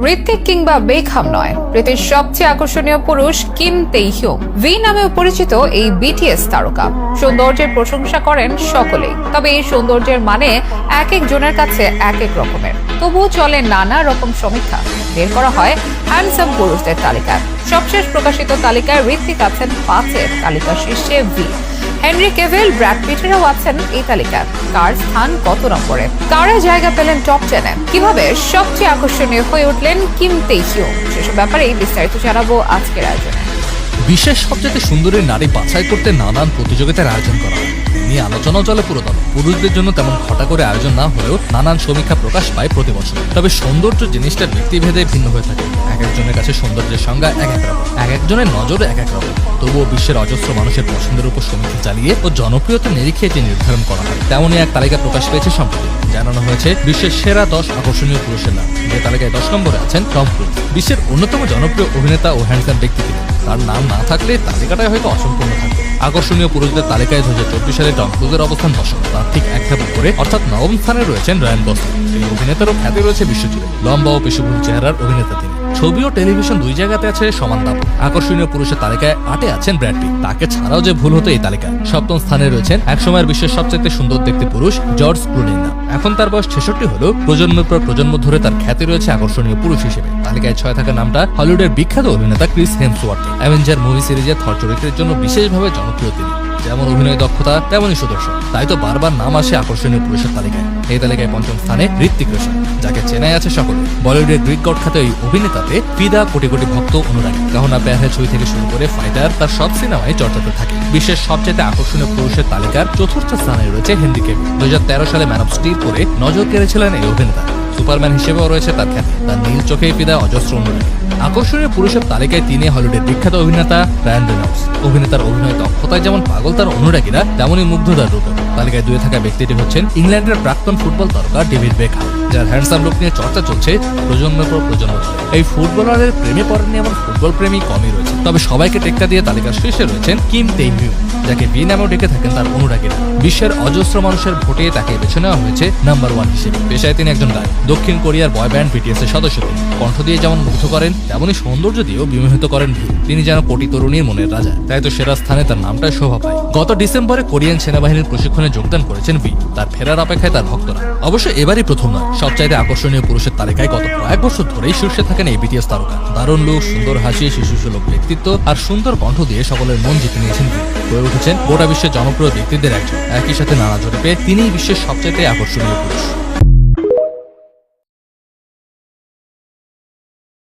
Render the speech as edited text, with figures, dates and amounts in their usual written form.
ঋত্বিক কিংবা বেকহাম নয়, পৃথিবীর সবচেয়ে আকর্ষণীয় পুরুষ কিম তেইহিউং ভি নামেও পরিচিত এই বিটিএস তারকা। সৌন্দর্যের প্রশংসা করেন সকলেই, তবে এই সৌন্দর্যের মানে এক এক জনের কাছে এক এক রকমের। তবুও চলে নানা রকম সমীক্ষা, বের করা হয় হ্যান্ডসাম পুরুষদের তালিকায়। সবশেষ প্রকাশিত তালিকায় ঋত্বিক আছেন 5-এর তালিকা শীর্ষে ভি। হেনরি কেভিল, ব্র্যাড পিটেরও আছেন এই তালিকায়। কার স্থান কত নম্বরে, কারা জায়গা পেলেন টপ 10-এ, কিভাবে সবচেয়ে আকর্ষণীয় হয়ে উঠলেন কিম তেইহিউং, সেসব ব্যাপারেই বিস্তারিত জানাবো আজকের আয়োজনে। বিশ্বের সবচেয়ে সুন্দরী নারী বাছাই করতে নানান প্রতিযোগিতার আয়োজন করা হয়। নিয়ে আলোচনাও চলে পুরোদম। পুরুষদের জন্য তেমন ঘটা করে আয়োজন না হলেও নানান সমীক্ষা প্রকাশ পায় প্রতি বছর। তবে সৌন্দর্য জিনিসটা ব্যক্তিভেদে ভিন্ন হয়ে থাকে। এক একজনের কাছে সৌন্দর্যের সংজ্ঞা এক এক রকম, এক একজনের নজরে এক এক রকম। তবুও বিশ্বের অজস্র মানুষের পছন্দের উপর সমীক্ষা চালিয়ে ও জনপ্রিয়তা নিরিখে এটি নির্ধারণ করা হয়। তেমনই এক তালিকা প্রকাশ পেয়েছে সম্প্রতি। জানানো হয়েছে বিশ্বের সেরা 10 আকর্ষণীয় পুরুষের নাম। যে তালিকায় 10 নম্বরে আছেন টম ক্রুজ। বিশ্বের অন্যতম জনপ্রিয় অভিনেতা ও হ্যান্ডসাম ব্যক্তি তিনি। তার নাম না থাকলে তালিকাটাই হয়তো অসম্পূর্ণ থাকবে। আকর্ষণীয় পুরুষদের তালিকায় 2024 সালে টম ক্রুজের অবস্থান 10, তার ঠিক এক ধাপ উপরে অর্থাৎ 9ম স্থানে রয়েছেন রায়ান গসলিং। এই অভিনেতারও খ্যাতি রয়েছে বিশ্বজুড়ে। লম্বা ও পেশিবহুল চেহারার অভিনেতা তিনি। ছবি ও টেলিভিশন দুই জায়গাতে আছে সমান দাম। আকর্ষণীয় পুরুষের তালিকায় 8-এ আছেন ব্র্যাড পিট। তাকে ছাড়াও যে ভুল হতো এই তালিকায়। 7ম স্থানে রয়েছেন একসময়ের বিশ্বের সবচেয়ে সুন্দর দেখতে পুরুষ জর্জ ক্লুনির নাম। এখন তার বয়স 66 হলেও প্রজন্মের পর প্রজন্ম ধরে তার খ্যাতি রয়েছে আকর্ষণীয় পুরুষ হিসেবে। তালিকায় 6 থাকা নামটা হলিউডের বিখ্যাত অভিনেতা ক্রিস হেমসওয়ার্থ। অ্যাভেঞ্জার মুভি সিরিজের থর চরিত্রের জন্য বিশেষভাবে জনপ্রিয় তিনি। যেমন অভিনয় দক্ষতা তেমনই সুদর্শন, তাই তো বারবার নাম আসে আকর্ষণীয় পুরুষের তালিকায়। এই তালিকায় 5ম স্থানে ঋত্বিক রোশন, যাকে চেনাই আছে সকলে। বলিউডের গ্রিক গড খ্যাত এই অভিনেতাতে ফিদা, কোটি কোটি ভক্ত অনুরাগী। কাহনা প্যার হ্যায় ছবি থেকে শুরু করে ফাইটার, তার সব সিনেমায় চর্চাতে থাকে। বিশ্বের সবচেয়ে আকর্ষণীয় পুরুষের তালিকার 4র্থ স্থানে রয়েছে হেনরি কেভিল। 2013 সালে ম্যান অফ স্টিল করে নজর কেড়েছিলেন এই অভিনেতা। সুপারম্যান হিসেবেও রয়েছে তার খ্যাতি। তার নীল চোখেই ফিদা অজস্র অনুরাগী। আকর্ষণীয় পুরুষের তালিকায় তিনি হলিউডের বিখ্যাত অভিনেতা রায়ান রেনল্ডস। অভিনেতার অভিনয় দক্ষতায় যেমন পাগল তার অনুরাগীরা, তেমনই মুগ্ধতার রূপে। তালিকায় 2-এ থাকা ব্যক্তিটি হচ্ছেন ইংল্যান্ডের প্রাক্তন ফুটবল তারকা ডেভিড বেকহাম, যার হ্যান্ডসাম লুক নিয়ে চর্চা চলছে প্রজন্মের পর প্রজন্ম ধরে। এই ফুটবলারের প্রেমে পড়েননি এমন ফুটবল প্রেমী কমই রয়েছে। তবে সবাইকে টেক্কা দিয়ে তালিকার শীর্ষে রয়েছেন কিম তেইহিউং, যাকে বি নামেও ডেকে থাকেন তার অনুরাগীরা। বিশ্বের অজস্র মানুষের ভোটে তাকে বেছে নেওয়া হয়েছে নাম্বার 1 হিসেবে। পেশায় তিনি একজন গায়ক। দক্ষিণ কোরিয়ার বয় ব্যান্ড বিটিএস এর সদস্য তিনি। কণ্ঠ দিয়ে যেমন মুগ্ধ করেন, তেমনই সৌন্দর্য দিয়েও বিমোহিত করেন ভি। তিনি যেন কোটি তরুণীর মনের রাজা, তাই তো সেরা স্থানে তার নামটাই শোভা পায়। গত ডিসেম্বরে কোরিয়ান সেনাবাহিনীর প্রশিক্ষণে যোগদান করেছেন ভি। তার ফেরার অপেক্ষায় তার ভক্তরা। অবশ্য এবারই প্রথম নয়, সবচাইতে আকর্ষণীয় পুরুষের তালিকায় গত কয়েক বছর ধরেই শীর্ষে থাকেন এই বিটিএস তারকা। দারুণ লুক, সুন্দর হাসি, শিশুসুলভ ব্যক্তিত্ব আর সুন্দর কণ্ঠ দিয়ে সকলের মন জিতে নিয়েছেন ভি। হয়ে উঠেছেন গোটা বিশ্বের জনপ্রিয় ব্যক্তিদের একজন। একই সাথে নানা জরিপে তিনিই বিশ্বের সবচাইতে আকর্ষণীয় পুরুষ।